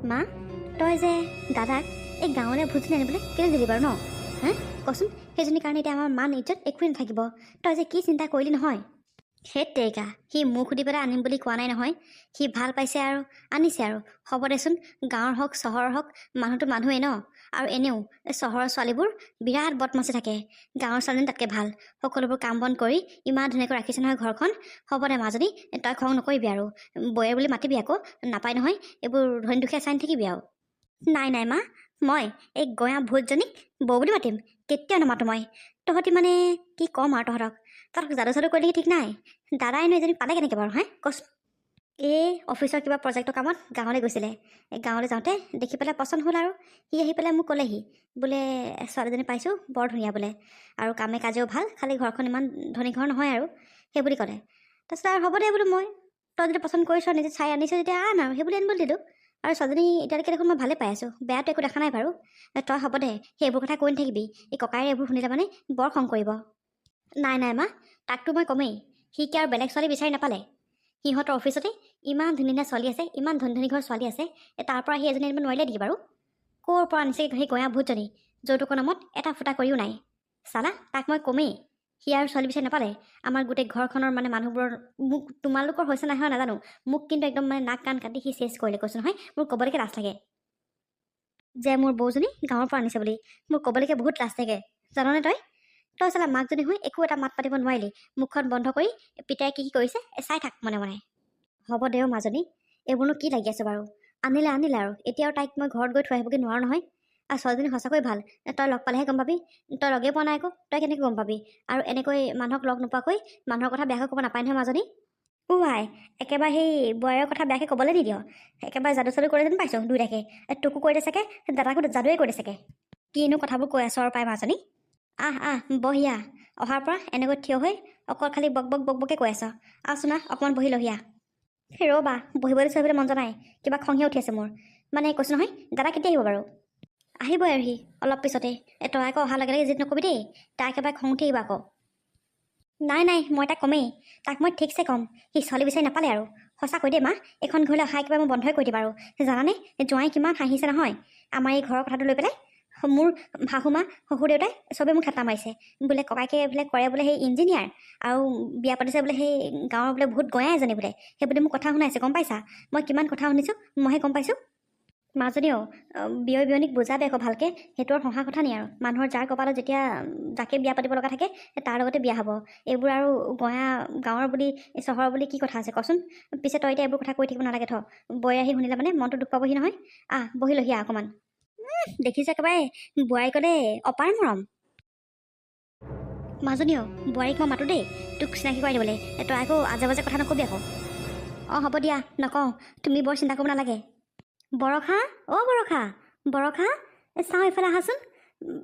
মা তই যে দাদাক এই গাঁৱলৈ ভোজনী আনিবলৈ কেলৈ দিলি বাৰু ন হা কচোন সেইজনীৰ কাৰণে এতিয়া আমাৰ মান ইজ্জত একোৱেই নাথাকিব তই যে কি চিন্তা কৰিলি নহয় সেই তেৰিকা সি মোক সুধি পেলাই আনিম বুলি কোৱা নাই নহয় সি ভাল পাইছে আৰু আনিছে আৰু হ'ব দেচোন গাঁৱৰ হওক চহৰৰ হওক মানুহটো মানুহেই ন আৰু এনেও চহৰৰ ছোৱালীবোৰ বিৰাট বদমাচি থাকে গাঁৱৰ ছোৱালীজনী তাতকৈ ভাল সকলোবোৰ কাম বন কৰি ইমান ধুনীয়াকৈ ৰাখিছে নহয় ঘৰখন হ'ব দে মাজনী তই খং নকৰিবি আৰু বৌয়ে বুলি মাতিবি আকৌ নাপায় নহয় এইবোৰ ধনী দুখীয়া চাই থাকিবি আৰু নাই নাই মা মই এই গঞা ভূতজনীক বৌ বুলি মাতিম কেতিয়াও নামাতো মই তহঁতি মানে কি ক'ম আৰু তহঁতক যাদু চাদু কৰি নেকি ঠিক নাই দাদাইনো এজনী পালে কেনেকৈ বাৰু হে কচোন এই অফিচৰ কিবা প্ৰজেক্টৰ কামত গাঁৱলৈ গৈছিলে এই গাঁৱলৈ যাওঁতে দেখি পেলাই পচন্দ হ'ল আৰু সি আহি পেলাই মোক ক'লেহি বোলে ছোৱালীজনী পাইছোঁ বৰ ধুনীয়া বোলে আৰু কামে কাজেও ভাল খালি ঘৰখন ইমান ধনী ঘৰ নহয় আৰু সেই বুলি ক'লে তাৰপিছত আৰু হ'ব দে বোলো মই তই যদি পচন্দ কৰিছ নিজে চাই আনিছ যেতিয়া আন আৰু সেই বুলি আনিবলৈ দিলোঁ আৰু ছোৱালীজনী এতিয়ালৈকে দেখোন মই ভালে পাই আছোঁ বেয়াটো একো দেখা নাই বাৰু তই হ'ব দে সেইবোৰ কথা কৈ নাথাকিবি এই ককায়ে এইবোৰ শুনিলে মানে বৰ খং কৰিব নাই নাই মা তাকতো মই কমেই সি কি আৰু বেলেগ ছোৱালী বিচাৰি নাপালে সিহঁতৰ অফিচতে ইমান ধুনীয়া ধুনীয়া ছোৱালী আছে ইমান ধনী ধনী ঘৰ ছোৱালী আছে তাৰ পৰা সি এজনী আনিব নোৱাৰিলে নেকি বাৰু ক'ৰ পৰা আনিছে সেই গঞা ভূতজনী যৌতুকৰ নামত এটা ফুটা কৰিও নাই চালা তাক মই কমেই সি আৰু ছোৱালী বিচাৰি নাপালে আমাৰ গোটেই ঘৰখনৰ মানে মানুহবোৰৰ মোক তোমালোকৰ হৈছে নাই হয় নাজানো মোক কিন্তু একদম মানে নাক কাণ কাটি সি চেছ কৰিলে কৈছোঁ নহয় মোৰ ক'বলৈকে লাজ লাগে যে মোৰ বৌজনী গাঁৱৰ পৰা আনিছে বুলি মোৰ ক'বলৈকে বহুত লাজ লাগে জাননে তই তই চালা মাকজনী হৈ একো এটা মাত পাতিব নোৱাৰিলি মুখখন বন্ধ কৰি পিতাই কি কৰিছে চাই থাক মনে মনে হ'ব দেও মাজনী এইবোৰনো কি লাগি আছে বাৰু আনিলে আৰু এতিয়াও তাইক মই ঘৰত গৈ থৈ আহিবগৈ নোৱাৰোঁ নহয় আৰু ছোৱালীজনী সঁচাকৈ ভাল তই লগ পালেহে গম পাবি তই লগেই পোৱা নাই আকৌ তই কেনেকৈ গম পাবি আৰু এনেকৈ মানুহক লগ নোপোৱাকৈ মানুহৰ কথা বেয়াকৈ ক'ব নাপায় নহয় মাজনী আই একেবাৰে সেই বোৱাৰীৰ কথা বেয়াকৈ ক'বলৈ নিদিয় একেবাৰে যাদু চাদু কৰে যেন পাইছোঁ দুইটাকে তোকো কৈ দে চাগে দাদাকো যাদুৱে কৰি দে চাগে কিনো কথাবোৰ কৈ আছ আৰু পাই মাজনী বহিয়া অহাৰ পৰা এনেকৈ থিয় হৈ অকল খালি বককে কৈ আছ আছোনা অকণমান বহি লহিয়া ৰ'বা বহিবলৈ চহিবলৈ মন যোৱা নাই কিবা খংহে উঠি আছে মোৰ মানে কৈছোঁ নহয় দাদা কেতিয়া আহিব বাৰু আহিবই আৰু সি অলপ পিছতে তই আকৌ অহাৰ লগে লগে জিদ নকবি দেই তাক একেবাৰে খং উঠি আহিব আকৌ নাই মই তাক কমেই তাক মই ঠিকছে ক'ম সি ছোৱালী বিচাৰি নাপালে আৰু সঁচাকৈ দেই মা এখন ঘৰলৈ অহা একেবাৰে মই বন্ধই কৰি দিম আৰু জানানে জোঁৱাই কিমান হাঁহিছে নহয় আমাৰ এই ঘৰৰ কথাটো লৈ পেলাই মোৰ শাহুমা শহুৰ দেউতাই চবেই মোক ঠাট্টা মাৰিছে বোলে ককাইকে বোলে কৰে বোলে সেই ইঞ্জিনিয়াৰ আৰু বিয়া পাতিছে বোলে সেই গাঁৱৰ বোলে বহুত গঞা এজনী বোলে সেই বুলি মোক কথা শুনাইছে গম পাইছা মই কিমান কথা শুনিছোঁ মইহে গম পাইছোঁ মাজনীও বিয়নীক বুজাবে আকৌ ভালকৈ সেইটো আৰু সঁহা কথা নি আৰু মানুহৰ যাৰ কপালত যেতিয়া যাকে বিয়া পাতিব লগা থাকে তাৰ লগতে বিয়া হ'ব এইবোৰ আৰু গঞা গাঁৱৰ বুলি চহৰৰ বুলি কি কথা আছে কচোন পিছে তই এতিয়া এইবোৰ কথা কৈ থাকিব নালাগে বৈ আহি শুনিলে মানে মনটো দুখ পাবহি নহয় বহি লহিয়া অকণমান দেখিছে একেবাৰে বোৱাৰী ক'লে অপাৰ মৰম মাজনীও বোৱাৰীক মই মাতো দেই তোক চিনাকি কৰাই দিবলৈ তই আকৌ আজে বাজে কথা নকবি আকৌ হ'ব দিয়া নকওঁ তুমি বৰ চিন্তা কৰিব নালাগে বৰষা বৰষা চাওঁ এইফালে আহাচোন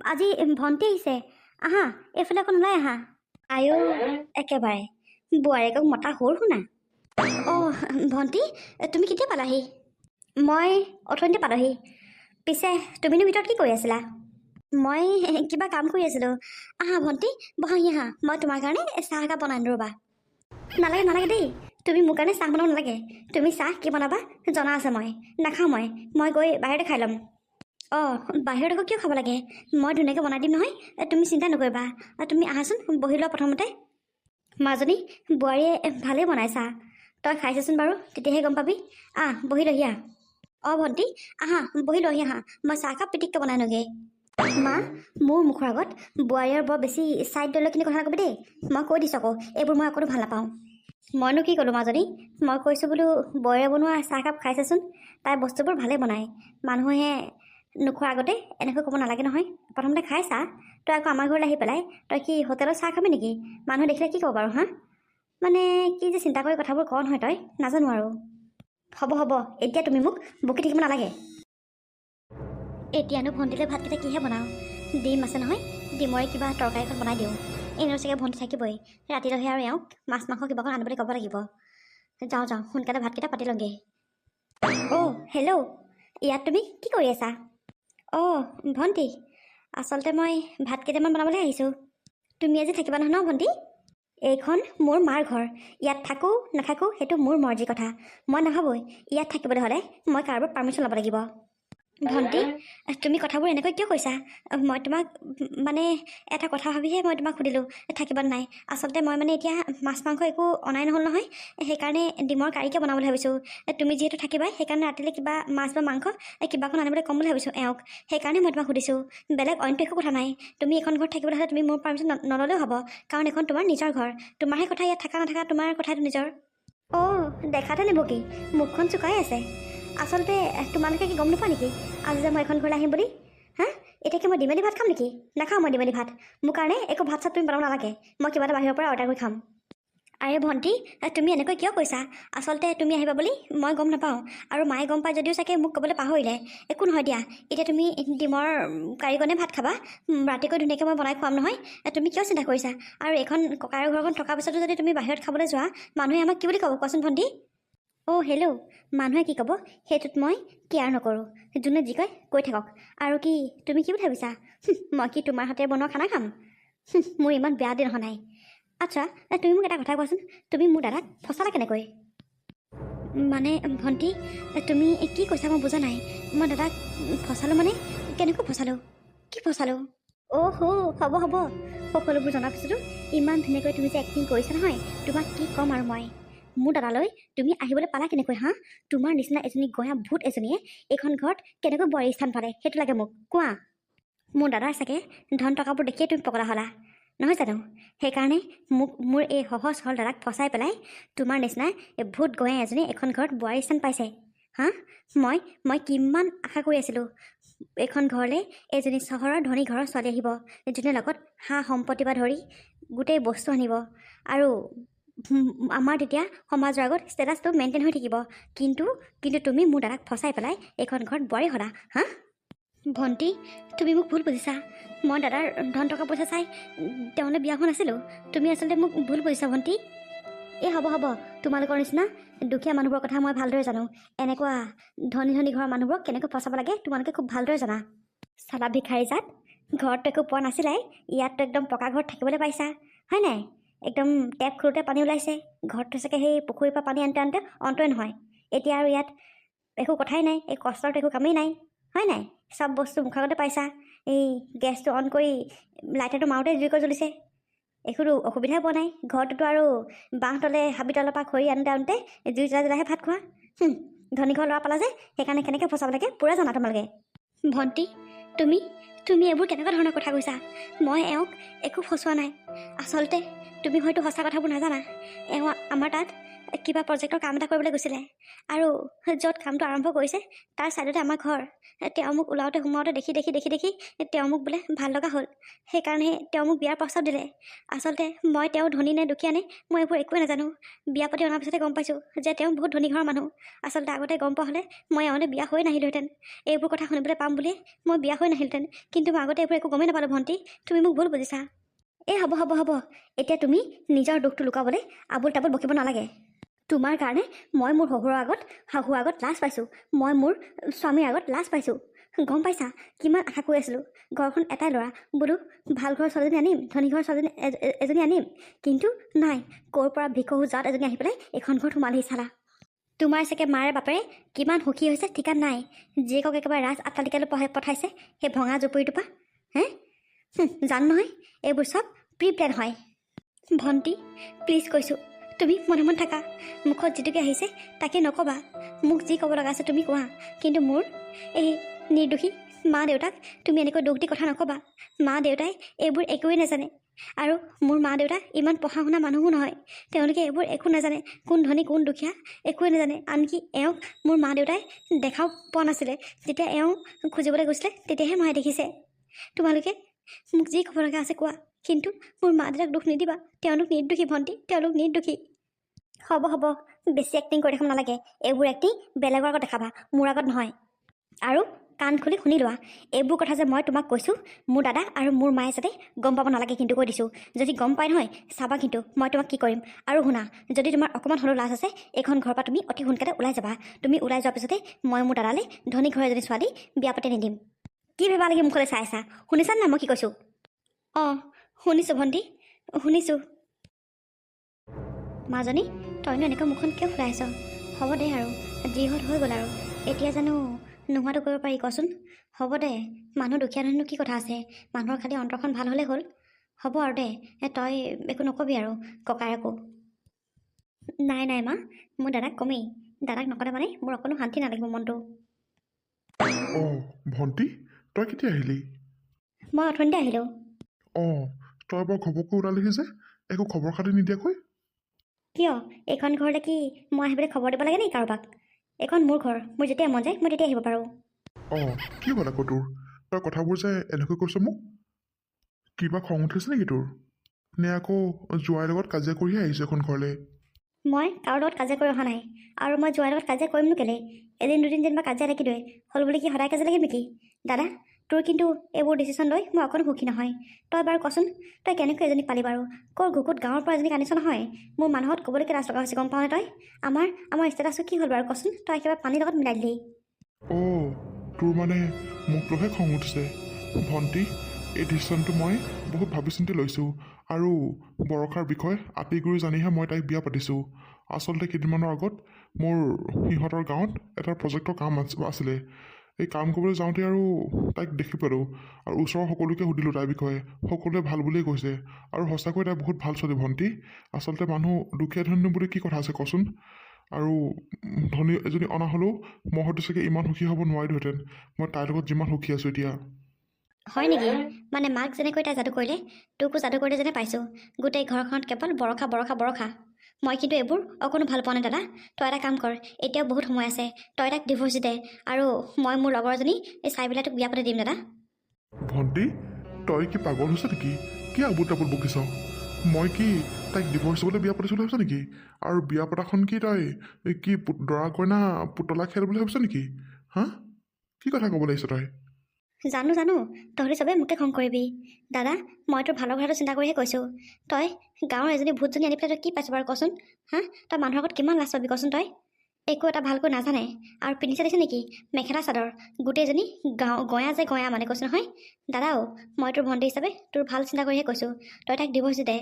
আজি ভণ্টি আহিছে আহা এইফালে অকণ ওলাই আহা আয়ো একেবাৰে বোৱাৰীকক মতা সৰু শুনা ভণ্টি তুমি কেতিয়া পালাহি মই অথনিতে পালোহি পিছে তুমিনো ভিতৰত কি কৰি আছিলা মই কিবা কাম কৰি আছিলোঁ আহা ভণ্টি বহাহি আহা মই তোমাৰ কাৰণে চাহ একাপ বনাই আনো ৰ'বা নালাগে দেই তুমি মোৰ কাৰণে চাহ বনাব নালাগে তুমি চাহ কি বনাবা জনা আছে মই নাখাওঁ মই গৈ বাহিৰতে খাই ল'ম বাহিৰত আকৌ কিয় খাব লাগে মই ধুনীয়াকৈ বনাই দিম নহয় তুমি চিন্তা নকৰিবা তুমি আহাচোন বহি লোৱা প্ৰথমতে মাজনী বোৱাৰীয়ে ভালেই বনাই চাহ তই খাইছাচোন বাৰু তেতিয়াহে গম পাবি বহি লহি ভণ্টি আহা বহি লহি আহা মই চাহ একাপ পিটিককৈ বনাই আনোগৈ মা মোৰ মুখৰ আগত বোৱাৰীৰ বৰ বেছি ছাইড লৈ কিন্তু কথা নকবি দেই মই কৈ দিছোঁ আকৌ এইবোৰ মই অকণো ভাল নাপাওঁ মইনো কি ক'লোঁ মাজনী মই কৈছোঁ বোলো বৌৰে বনোৱা চাহকাপ খাইছাচোন তাই বস্তুবোৰ ভালেই বনায় মানুহে নোখোৱাৰ আগতে এনেকৈ ক'ব নালাগে নহয় প্ৰথমতে খাই চাহ তই আকৌ আমাৰ ঘৰলৈ আহি পেলাই তই কি হোটেলত চাহ খাবি নেকি মানুহে দেখিলে কি ক'ব বাৰু মানে কি যে চিন্তা কৰি কথাবোৰ কওঁ নহয় তই নাজানো আৰু হ'ব এতিয়া তুমি মোক বকি থাকিব নালাগে এতিয়ানো ভণ্টিলৈ ভাতকেইটা কিহে বনাওঁ ডিম আছে নহয় ডিমৰে কিবা তৰকাৰী এখন বনাই দিওঁ এনেও চাগে ভণ্টি থাকিবই ৰাতিলৈহে আৰু এওঁক মাছ মাংস কিবাখন আনিবলৈ ক'ব লাগিব যাওঁ সোনকালে ভাতকেইটা পাতি লওঁগৈ হেল্ল' ইয়াত তুমি কি কৰি আছা ভণ্টি আচলতে মই ভাত কেইটামান বনাবলৈ আহিছোঁ তুমি আজি থাকিবা নহয় ন ভণ্টি এইখন মোৰ মাৰ ঘৰ। ইয়াত থাকোঁ নাথাকোঁ সেইটো মোৰ মৰ্জিৰ কথা। মই নাভাবোঁ ইয়াত থাকিবলৈ হ'লে মই কাৰোবাৰ পাৰ্মিশ্যন ল'ব লাগিব। ভণ্টি, তুমি কথাবোৰ এনেকৈ কিয় কৈছা? মই তোমাক মানে এটা কথা ভাবিহে মই তোমাক সুধিলোঁ থাকিব নাই। আচলতে মই মানে এতিয়া মাছ মাংস একো অনাই নহ'ল নহয়, সেইকাৰণে ডিমৰ কাৰীকে বনাবলৈ ভাবিছোঁ। তুমি যিহেতু থাকিবাই সেইকাৰণে ৰাতিলৈ কিবা মাছ বা মাংস কিবাখন আনিবলৈ ক'ম বুলি ভাবিছোঁ এওঁক। সেইকাৰণে মই তোমাক সুধিছোঁ, বেলেগ অইনটো একো কথা নাই। তুমি এইখন ঘৰত থাকিবলৈ হ'লে তুমি মোৰ পাৰ্মিশ্যন নল'লেও হ'ব, কাৰণ এইখন তোমাৰ নিজৰ ঘৰ। তোমাৰহে কথা, ইয়াত থাকা নাথাকা তোমাৰ কথাটো নিজৰ। অঁ, দেখাতে নিবকি মুখখন চুকাই আছে। আচলতে তোমালোকে কি গম নোপোৱা নেকি আজি যে মই এখন ঘৰলৈ আহিম বুলি? হা, এতিয়া কি মই ডিমেলি ভাত খাম নেকি? নাখাওঁ মই ডিমেলি ভাত। মোৰ কাৰণে একো ভাত চাত তুমি বনাব নালাগে, মই কিবা এটা বাহিৰৰ পৰা অৰ্ডাৰ কৰি খাম। আৰে ভণ্টি, তুমি এনেকৈ কিয় কৈছা? আচলতে তুমি আহিবা বুলি মই গম নাপাওঁ, আৰু মায়ে গম পায় যদিও চাগে মোক ক'বলৈ পাহৰিলে। একো নহয় দিয়া, এতিয়া তুমি ডিমৰ কাৰীকণে ভাত খাবা, ৰাতিকৈ ধুনীয়াকৈ মই বনাই খুৱাম নহয়। তুমি কিয় চিন্তা কৰিছা? আৰু এইখন ককাৰ ঘৰখন থকাৰ পিছতো যদি তুমি বাহিৰত খাবলৈ যোৱা, মানুহে আমাক কি বুলি ক'ব কোৱাচোন ভণ্টি? অ' হেল্ল', মানুহে কি ক'ব সেইটোত মই কেয়াৰ নকৰোঁ। যোনে যি কয় কৈ থাকক। আৰু কি তুমি কি বুলি ভাবিছা মই কি তোমাৰ হাতে বনোৱা খানা খাম? মোৰ ইমান বেয়া দিন অহা নাই। আচ্ছা, তুমি মোক এটা কথা কোৱাচোন, তুমি মোৰ দাদাক ফচালা কেনেকৈ? মানে ভণ্টি, তুমি কি কৈছা মই বুজা নাই। মই দাদাক ফচালোঁ মানে কেনেকৈ ফচালোঁ? কি ফচালোঁ? অ' হ'ব সকলোবোৰ জনাৰ পিছতো ইমান ধুনীয়াকৈ তুমি যে এক্টিং কৰিছা নহয়, তোমাক কি ক'ম আৰু মই। মোৰ দাদালৈ তুমি আহিবলৈ পালা কেনেকৈ? হা, তোমাৰ নিচিনা এজনী গঞা ভূত এজনীয়ে এইখন ঘৰত কেনেকৈ বোৱাৰী স্থান পালে সেইটো লাগে মোক কোৱা। মোৰ দাদাৰ চাগে ধন টকাবোৰ দেখিয়ে তুমি পগলা হ'লা নহয় জানো? সেইকাৰণে মোৰ এই সহজ সৰল দাদাক ফচাই পেলাই তোমাৰ নিচিনা এই ভূত গঞা এজনী এখন ঘৰত বোৱাৰী স্থান পাইছে। হা, মই কিমান আশা কৰি আছিলোঁ এইখন ঘৰলৈ এজনী চহৰৰ ধনী ঘৰৰ ছোৱালী আহিব, যোনে লগত সা সম্পত্তি পৰা ধৰি গোটেই বস্তু আনিব, আৰু আমাৰ তেতিয়া সমাজৰ আগত ষ্টেটাছটো মেইনটেইন হৈ থাকিব। কিন্তু তুমি মোৰ দাদাক ফচাই পেলাই এইখন ঘৰত বোৱাৰী হ'লা। হা ভণ্টি, তুমি মোক ভুল বুজিছা। মই দাদাৰ ধন টকা পইচা চাই তেওঁলৈ বিয়া হোৱা নাছিলোঁ। তুমি আচলতে মোক ভুল বুজিছা ভণ্টি। এই হ'ব, তোমালোকৰ নিচিনা দুখীয়া মানুহবোৰৰ কথা মই ভালদৰে জানো। এনেকুৱা ধনী ঘৰৰ মানুহবোৰক কেনেকৈ ফচাব লাগে তোমালোকে খুব ভালদৰে জানা। চালা ভিখাৰী জাত, ঘৰততো একো পোৱা নাছিলাই, ইয়াততো একদম পকা ঘৰত থাকিবলৈ পাইছা হয় নাই? একদম টেপ খোলোতে পানী ওলাইছে, ঘৰটো চাগে সেই পুখুৰীৰ পৰা পানী আনোতে অন্তই নহয়। এতিয়া আৰু ইয়াত একো কথাই নাই, এই কষ্টৰটো একো কামেই নাই হয় নাই? চব বস্তু মুখৰ আগতে পাইছা। এই গেছটো অন কৰি লাইটাৰটো মাৰোঁতে জুইকৈ জ্বলিছে, একোতো অসুবিধাই পোৱা নাই। ঘৰটোতো আৰু বাঁহ তলে হাবি তলৰ পৰা খৰি আনোতে জুই জ্বলাইহে ভাত খোৱা। ধনী ঘৰ ল'ৰা পালা যে, সেইকাৰণে কেনেকৈ ফচাব লাগে পূৰা জানা তোমালোকে। ভণ্টি, তুমি এইবোৰ কেনেকুৱা ধৰণৰ কথা কৈছা? মই এওঁক একো ফচোৱা নাই। আচলতে তুমি হয়তো সঁচা কথাবোৰ নাজানা। এওঁ আমাৰ তাত কিবা প্ৰজেক্টৰ কাম এটা কৰিবলৈ গৈছিলে, আৰু য'ত কামটো আৰম্ভ কৰিছে তাৰ ছাইডতে আমাৰ ঘৰ। তেওঁ মোক ওলাওঁতে সোমাওঁতে দেখি তেওঁ মোক বোলে ভাল লগা হ'ল, সেইকাৰণে তেওঁ মোক বিয়াৰ প্ৰস্তাৱ দিলে। আচলতে মই তেওঁ ধনী নে দুখীয়া নে মই এইবোৰ একোৱে নাজানো। বিয়া পাতি অনাৰ পিছতে গম পাইছোঁ যে তেওঁ বহুত ধনী ঘৰৰ মানুহ। আচলতে আগতে গম পোৱা হ'লে মই এওঁলে বিয়া হৈ নাহিলোহেঁতেন। এইবোৰ কথা শুনিবলৈ পাম বুলিয়ে মই বিয়া হৈ নাহিলহেঁতেন, কিন্তু মই আগতে এইবোৰ একো গমেই নাপালোঁ। ভণ্টি, তুমি মোক ভুল বুজিছা। এই হ'ব, এতিয়া তুমি নিজৰ দুখটো লুকাবলৈ আবুল তাবুল বকিব নালাগে। তোমাৰ কাৰণে মই মোৰ শাহুৰ আগত লাজ পাইছোঁ, মই মোৰ স্বামীৰ আগত লাজ পাইছোঁ। গম পাইছা কিমান আশা কৰি আছিলোঁ, ঘৰখন এটাই ল'ৰা বোলো, ভাল ঘৰৰ ছোৱালীজনী আনিম, ধনী ঘৰৰ ছোৱালীজনী এজনী আনিম, কিন্তু নাই, ক'ৰ পৰা ভিকহু জাত এজনী আহি পেলাই এইখন ঘৰত সোমালহি চালা। তোমাৰ চাগে মাৰে বাপেৰে কিমান সুখী হৈছে ঠিকান নাই, জীয়েকক একেবাৰে ৰাজ আট্টালিকালৈ পঠাইছে সেই ভঙা জুপুৰিটোৰ পৰা। জানো নহয় এইবোৰ চব প্ৰি প্লেন হয়। ভণ্টি, প্লিজ কৈছোঁ, তুমি মনে মনে থাকা। মুখত যিটোকে আহিছে তাকে নক'বা। মোক যি ক'ব লগা আছে তুমি কোৱা, কিন্তু মোৰ এই নিৰ্দোষী মা দেউতাক তুমি এনেকৈ দুখ দি কথা নক'বা। মা দেউতাই এইবোৰ একোৱেই নাজানে, আৰু মোৰ মা দেউতা ইমান পঢ়া শুনা মানুহো নহয়। তেওঁলোকে এইবোৰ একো নাজানে, কোন ধনী কোন দুখীয়া একোৱেই নাজানে। আনকি এওঁক মোৰ মা দেউতাই দেখাও পোৱা নাছিলে। যেতিয়া এওঁ খুজিবলৈ গৈছিলে তেতিয়াহে মায়ে দেখিছে। তোমালোকে মোক যি ক'ব লগা আছে কোৱা, কিন্তু মোৰ মা দেউতাক দুখ নিদিবা। তেওঁলোক নিৰ্দোষী ভণ্টি, তেওঁলোক নিৰ্দোষী। হ'ব, বেছি এক্টিং কৰি দেখাব নালাগে। এইবোৰ এক্টিং বেলেগৰ আগত দেখাবা, মোৰ আগত নহয়। আৰু কাণ খুলি শুনি লোৱা, এইবোৰ কথা যে মই তোমাক কৈছোঁ মোৰ দাদা আৰু মোৰ মায়ে যাতে গম পাব নালাগে, কিন্তু কৈ দিছোঁ। যদি গম পাই নহয় চাবা কিন্তু মই তোমাক কি কৰিম। আৰু শুনা, যদি তোমাৰ অকণমান হ'লেও লাজ আছে এইখন ঘৰৰ পৰা তুমি অতি সোনকালে ওলাই যাবা। তুমি ওলাই যোৱাৰ পিছতে মই মোৰ দাদালৈ ধনী ঘৰৰ এজনী ছোৱালী বিয়া পাতি নিদিম। কি ভাবা লাগি মুখলৈ চাই আছা? শুনিছানে নাই মই কি কৈছোঁ? অঁ শুনিছোঁ ভণ্টি, শুনিছোঁ। মাজনী তইনো এনেকৈ মুখখন কিয় ফুলাইছ? হ'ব দে আৰু, যি হ'ল হৈ গ'ল আৰু। এতিয়া জানো নোহোৱাটো কৰিব পাৰি কচোন? হ'ব দে, মানুহ দুখীয়া ধৰণেনো কি কথা আছে? মানুহৰ খালি অন্তৰখন ভাল হ'লেই হ'ল। হ'ব আৰু দে, তই একো নকবি আৰু ককায়েকো। নাই নাই মা, মোৰ দাদাক কমেই। দাদাক নকলে মানে মোৰ অকণো শান্তি নালাগিব মনটো। অঁ ভণ্টি, তই কেতিয়া আহিলি? মই অথনিতে আহিলোঁ। অঁ, তই বৰ ঘপককৈ ওলালিহি যে, একো খবৰ খাতি নিদিয়াকৈ? কিয় এইখন ঘৰলৈ কি মই আহিবলৈ খবৰ দিব লাগে নেকি কাৰোবাক? এইখন মোৰ ঘৰ, মোৰ যেতিয়া মন যায় মই তেতিয়া আহিব পাৰোঁ। অঁ, কি হ'ল আকৌ তোৰ? তই কথাবোৰ যে এনেকৈ কৈছ মোক, কিবা খং উঠিছে নেকি তোৰ? নে আকৌ জোৱাইৰ লগত কাজিয়া কৰিহে আহিছ এখন ঘৰলৈ? মই কাৰো লগত কাজিয়া কৰি অহা নাই, আৰু মই জোৱাইৰ লগত কাজিয়া কৰিমনো কেলৈ? এদিন দুদিন যেনিবা কাজিয়া লাগিলোৱে, হ'ল বুলি কি সদায় কাজিয়া লাগিম নেকি? দাদা, তোৰ কিন্তু এইবোৰ ডিচিশ্যন লৈ মই অকণো সুখী নহয়। তই বাৰু কচোন, তই কেনেকৈ এজনীক পালি বাৰু? ক'ৰ ঘুকুত গাঁৱৰ পৰা এজনীক আনিছ নহয়। মোৰ মানুহত ক'বলৈকে লাজ লগা হৈছে, গম পাওঁনে তই? আমাৰ ষ্টেটাছটো কি হ'ল বাৰু কচোন? তই একেবাৰে পানীৰ লগত মিলাই দিলি। অঁ, তোৰ মানে মোকলৈহে খং উঠিছে। ভণ্টি, এই ডিচিশ্যনটো মই বহুত ভাবি চিন্তি লৈছোঁ, আৰু বৰষাৰ বিষয়ে আপিগুৰি জানিহে মই তাইক বিয়া পাতিছোঁ। আচলতে কেইদিনমানৰ আগত মোৰ সিহঁতৰ গাঁৱত এটা প্ৰজেক্টৰ কাম আছিলে। এই কাম কৰিবলৈ যাওঁতে আৰু তাইক দেখি পালোঁ, আৰু ওচৰৰ সকলোকে সুধিলোঁ তাইৰ বিষয়ে। সকলোৱে ভাল বুলিয়েই কৈছে, আৰু সঁচাকৈ তাই বহুত ভাল ছোৱালী ভণ্টি। আচলতে মানুহ দুখীয়া ধনী বুলি কি কথা আছে কচোন? আৰু ধনী এজনী অনা হ'লেও মই হয়তো চাগে ইমান সুখী হ'ব নোৱাৰিলোহেঁতেন, মই তাইৰ লগত যিমান সুখী আছোঁ এতিয়া। হয় নেকি? মানে মাক যেনেকৈ তাই যাদু কৰিলে, তোকো যাদু কৰিলে যেনে পাইছোঁ। গোটেই ঘৰখনত কেৱল বৰষা বৰষা বৰষা। মই কিন্তু এইবোৰ অকণো ভাল পোৱা নাই দাদা। তই এটা কাম কৰ, এতিয়াও বহুত সময় আছে, তই তাক ডিভোৰ্চ দি দে, আৰু মই মোৰ লগৰজনী এই চাই তোক বিয়া পাতি দিম দাদা। ভণ্টি, তই কি পাগল হৈছ নেকি? কি আবুল তাবুল বকিছ? মই কি তাইক ডিভোৰ্চ দিবলৈ বিয়া পাতিছোঁ বুলি ভাবিছ নেকি? আৰু বিয়া পতাখন কি তই কি দৰা কইনা পুতলা খেল বুলি ভাবিছ নেকি? হা, কি কথা ক'ব লাগিছ তই? জানো জানো, তহঁতি চবেই মোকে খং কৰিবি। দাদা, মই তোৰ ভালৰ কথাটো চিন্তা কৰিহে কৈছোঁ। তই গাঁৱৰ এজনী ভূতজনী আনি পেলাই তই কি পাইছ বাৰু কচোন? হা, তই মানুহৰ আগত কিমান লাজ পাবি কচোন? তই একো এটা ভালকৈ নাজানে, আৰু পিন্ধিছে দিছে নেকি মেখেলা চাদৰ, গোটেইজনী গঞা যে গঞা মানে কৈছোঁ নহয়। দাদাও, মই তোৰ ভণ্টি হিচাপে তোৰ ভাল চিন্তা কৰিহে কৈছোঁ। তই তাইক ডিভোৰ্চ দি দে।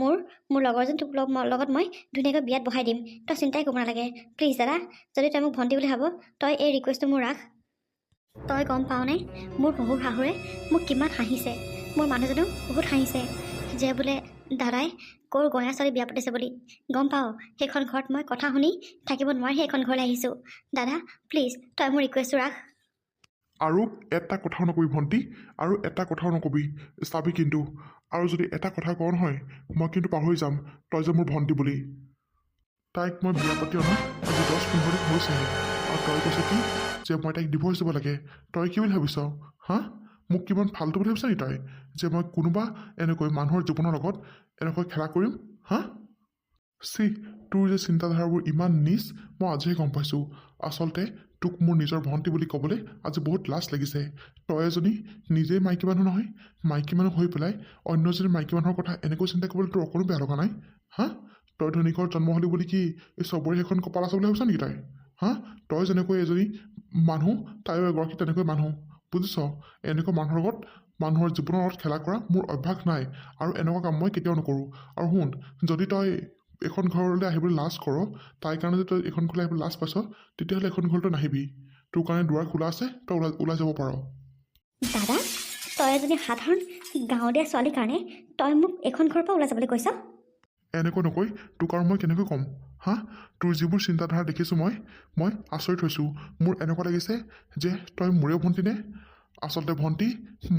মোৰ লগৰজনী তোক লগত মই ধুনীয়াকৈ বিয়াত বহাই দিম, তই চিন্তাই কৰিব নালাগে। প্লিজ দাদা, যদি তই মোক ভণ্টি বুলি ভাব, তই এই ৰিকুৱেষ্টটো মোৰ ৰাখ। তই গম পাওঁনে, মোৰ শহুৰ শাহুৰে মোক কিমান হাঁহিছে, মোৰ মানুহজনেও বহুত হাঁহিছে, যে বোলে দাদাই ক'ৰ গঞা ছোৱালী বিয়া পাতিছে বুলি। গম পাওঁ, সেইখন ঘৰত মই কথা শুনি থাকিব নোৱাৰি সেইখন ঘৰলৈ আহিছোঁ। দাদা প্লিজ, তই মোৰ ৰিকুৱেষ্টটো ৰাখ। আৰু এটা কথাও নকবি ভণ্টি, আৰু এটা কথাও নকবি, চাবি কিন্তু। আৰু যদি এটা কথা কওঁ নহয়, মই কিন্তু পাহৰি যাম তই যে মোৰ ভণ্টি বুলি। তাইক মই বিয়া পাতি অনা আজি 10-15 দিন হৈছেহে, আৰু তই কৈছ কি যে মই তাইক ডিভোৰ্চ দিব লাগে? তই কি বুলি ভাবিছ? হা, মোক কিমান ফাল্টু বুলি ভাবিছ নেকি তই, যে মই কোনোবা এনেকৈ মানুহৰ জীৱনৰ লগত এনেকৈ খেলা কৰিম? হা, চি, তোৰ যে চিন্তাধাৰাবোৰ ইমান নীচ, মই আজিহে গম পাইছোঁ। আচলতে তোক মোৰ নিজৰ ভণ্টি বুলি ক'বলৈ আজি বহুত লাজ লাগিছে। তই এজনী নিজেই মাইকী মানুহ নহয়, মাইকী মানুহ হৈ পেলাই অন্য এজনী মাইকী মানুহৰ কথা এনেকৈ চিন্তা কৰিবলৈ তোৰ অকণো বেয়া লগা নাই? হা, তই ধনী ঘৰত জন্ম হ'লি বুলি কি এই চবৰে সেইখন কপাল আছে বুলি ভাবিছ নেকি তই? হা, তই যেনেকৈ এজনী মানুহ, তাইও এগৰাকী তেনেকৈ মানুহ, বুজিছ? এনেকুৱা মানুহৰ লগত, মানুহৰ জীৱনৰ লগত খেলা কৰা মোৰ অভ্যাস নাই, আৰু এনেকুৱা কাম মই কেতিয়াও নকৰোঁ। আৰু শুন, যদি তই এখন ঘৰলৈ আহিবলৈ লাজ কৰ, তাইৰ কাৰণে যদি তই এইখন ঘৰলৈ আহিবলৈ লাজ পাইছ, তেতিয়াহ'লে এখন ঘৰলৈ নাহিবি। তোৰ কাৰণে দুৱাৰ খোলা আছে, তই ওলাই যাব পাৰ। দাদা, তই এজনী সাধাৰণ গাঁৱলীয়া ছোৱালীৰ কাৰণে তই মোক এইখন ঘৰৰ পৰা ওলাই যাবলৈ কৈছ? এনেকৈ নকৈ তোক আৰু মই কেনেকৈ ক'ম? হা, তোৰ যিবোৰ চিন্তাধাৰা দেখিছোঁ মই আচৰিত হৈছোঁ। মোৰ এনেকুৱা লাগিছে যে তই মোৰে ভণ্টি নে? আচলতে ভণ্টি,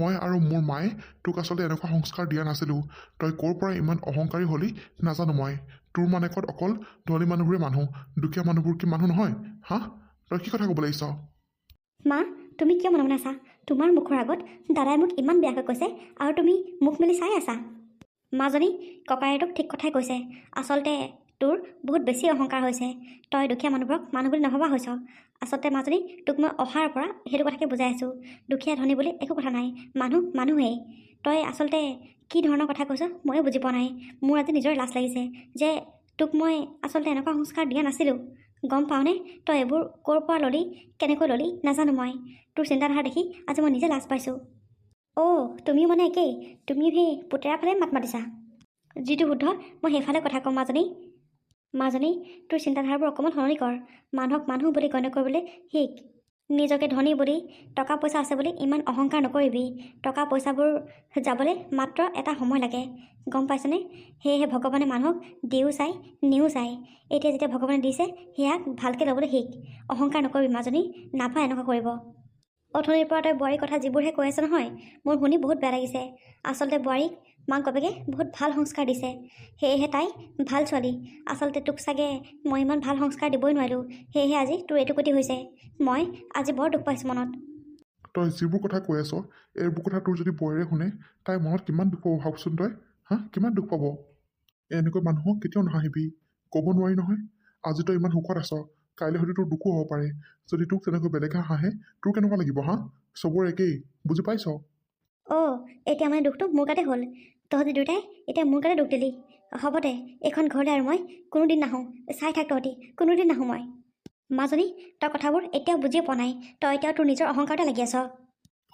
মই আৰু মোৰ মায়ে তোক আচলতে এনেকুৱা সংস্কাৰ দিয়া নাছিলোঁ। তই ক'ৰ পৰা ইমান অহংকাৰী হ'লি নাজানো মই। তোৰ মানেকত অকল ধনী মানুহবোৰে মানুহ, দুখীয়া মানুহবোৰ কি মানুহ নহয়? হা, তই কি কথা ক'ব লাগিছ? মা, তুমি কিয় মনে মনে আছা? তোমাৰ মুখৰ আগত দাদাই মোক ইমান বেয়াকৈ কৈছে, আৰু তুমি মুখ মেলি চাই আছা। মাজনী, ককায়েৰটোক ঠিক কথাই কৈছে। আচলতে তোৰ বহুত বেছি অহংকাৰ হৈছে। তই দুখীয়া মানুহবোৰক মানুহ বুলি নভবা হৈছ। আচলতে মাজনী, তোক মই অহাৰ পৰা সেইটো কথাকে বুজাই আছোঁ। দুখীয়া ধনী বুলি একো কথা নাই, মানুহ মানুহেই। তই আচলতে কি ধৰণৰ কথা কৈছ ময়ো বুজি পোৱা নাই। মোৰ আজি নিজৰ লাজ লাগিছে যে তোক মই আচলতে এনেকুৱা সংস্কাৰ দিয়া নাছিলোঁ। গম পাওঁনে, তই এইবোৰ ক'ৰ পৰা ল'লি, কেনেকৈ ল'লি নাজানো মই। তোৰ চিন্তাধাৰা দেখি আজি মই নিজে লাজ পাইছোঁ। অ', তুমিও মানে একেই, তুমিও সেই পুতেৰা ফালে মাত মাতিছা। যিটো শুদ্ধ মই সেইফালে কথা ক'ম মাজনী। মাজনী তোৰ চিন্তাধাৰাবোৰ অকণমান সলনি কৰ। মানুহক মানুহ বুলি গণ্য কৰিবলৈ শিক। নিজকে ধনী বুলি, টকা পইচা আছে বুলি ইমান অহংকাৰ নকৰিবি। টকা পইচাবোৰ যাবলৈ মাত্ৰ এটা সময় লাগে, গম পাইছনে? সেয়েহে ভগৱানে মানুহক দিও চাই নিও চাই। এতিয়া যেতিয়া ভগৱানে দিছে সেয়াক ভালকৈ ল'বলৈ শিক। অহংকাৰ নকৰিবি মাজনী, নাপায় এনেকুৱা কৰিব। অথনিৰ পৰা তই বোৱাৰীৰ কথা যিবোৰহে কৈ আছ নহয়, মোৰ শুনি বহুত বেয়া লাগিছে। আচলতে বোৱাৰীক মাক বাপেকে বহুত ভাল সংস্কাৰ দিছে, সেয়েহে তাই ভাল ছোৱালী। আচলতে তোক চাগে মই ইমান ভাল সংস্কাৰ দিবই নোৱাৰিলোঁ, সেয়েহে আজি তোৰ এইটো গতি হৈছে। মই আজি বৰ দুখ পাইছোঁ মনত। তই যিবোৰ কথা কৈ আছ, এইবোৰ কথা তোৰ যদি বোৱাৰীয়ে শুনে, তাইৰ মনত কিমান দুখ পাব ভাবচোন তই। কিমান দুখ পাব। এনেকৈ মানুহক কেতিয়াও নাহাঁহিবি, ক'ব নোৱাৰি নহয়। আজি তই ইমান সুখত আছ, কাইলৈ হয়তো তোৰ দুখো হ'ব পাৰে। যদি তোক তেনেকৈ বেলেগে হাঁহে, তোৰ কেনেকুৱা লাগিব? চবৰে একেই, বুজি পাইছ? এতিয়া মানে দুখটো মোৰ গাতে হ'ল। তহঁতি দুয়োটাই এতিয়া মোৰ গাতে দুখ দিলি। হ'ব দে, এইখন ঘৰলৈ আৰু মই কোনোদিন নাহোঁ। চাই থাক তহঁতি, কোনোদিন নাহোঁ মই। মাজনী, তই কথাবোৰ এতিয়াও বুজিয়ে পোৱা নাই। তই এতিয়াও তোৰ নিজৰ অহংকাৰতে লাগি আছ।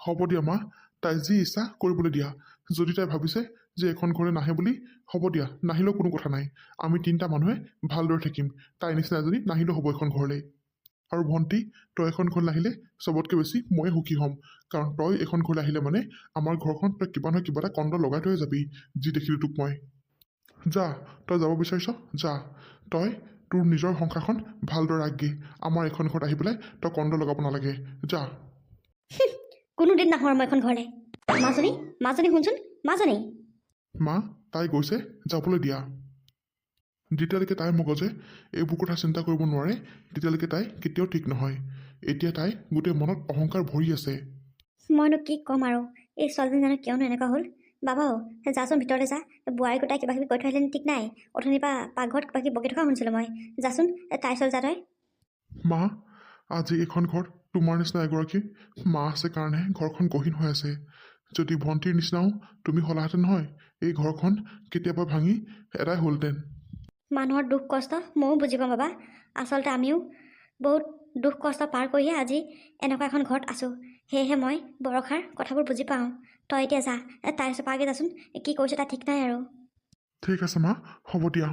হ'ব দিয়া মা, তাই যি ইচ্ছা কৰিবলৈ দিয়া। যদি তাই ভাবিছে যে এখন ঘৰলৈ নাহে বুলি, হ'ব দিয়া, নাহিলেও কোনো কথা নাই। আমি তিনিটা মানুহে ভালদৰে থাকিম। তাইৰ নিচিনা এজনী নাহিলেও হ'ব এখন ঘৰলৈ। আৰু ভণ্টি, তই এখন ঘৰলৈ নাহিলে চবতকৈ বেছি ময়ে সুখী হ'ম। কাৰণ তই এখন ঘৰলৈ আহিলে মানে আমাৰ ঘৰখন তই কিবা নহয় কিবা এটা কণ্ড লগাই থৈ যাবি, যি দেখিলোঁ তোক মই। যা, তই যাব বিচাৰিছ যা। তই তোৰ নিজৰ সংসাৰখন ভালদৰে ৰাখগি। আমাৰ এখন ঘৰত আহি পেলাই তই কণ্ড লগাব নালাগে, যা। কোনোদিন নাহোঁ আৰু মই এখন ঘৰলৈ। মাজনী, মাজনী শুনচোন, মাজনী। মা, তাই গৈছে, যাবলৈ দিয়া। যেতিয়ালৈকে তাইৰ মগজে এইবোৰ কথা চিন্তা কৰিব নোৱাৰে, তেতিয়ালৈকে তাই কেতিয়াও ঠিক নহয়। এতিয়া তাই গোটেই মনত অহংকাৰ ভৰি আছে। মইনো কি ক'ম আৰু, এই ছোৱালীজনী জানো কিয়নো এনেকুৱা হ'ল। বাবাও, যাচোন ভিতৰলৈ যা। বোৱাৰী গোটাই কিবা কিবি কৈ থৈ আহিলে ঠিক নাই। অথনিৰ পৰা পাকঘৰত কিবা কিবি বকি থকা শুনিছিলোঁ মই। যাচোন, তাইৰ ওচৰলৈ যা তই। মা, আজি এইখন ঘৰত তোমাৰ নিচিনা এগৰাকী মা আছে কাৰণেহে ঘৰখন গহীন হৈ আছে। যদি ভণ্টিৰ নিচিনাও তুমি হ'লাহেঁতেন নহয়, এই ঘৰখন কেতিয়াবা ভাঙি এদাই হ'লহেঁতেন। মানুহৰ দুখ কষ্ট ময়ো বুজি পাওঁ বাবা। আচলতে আমিও বহুত দুখ কষ্ট পাৰ কৰিহে আজি এনেকুৱা এখন ঘৰত আছোঁ। সেয়েহে মই বৰষাৰ কথাবোৰ বুজি পাওঁ। তই এতিয়া যা, তাইৰ ওচৰ পাগে যাচোন। কি কৰিছে তাৰ ঠিক নাই আৰু। ঠিক আছে মা, হ'ব দিয়া।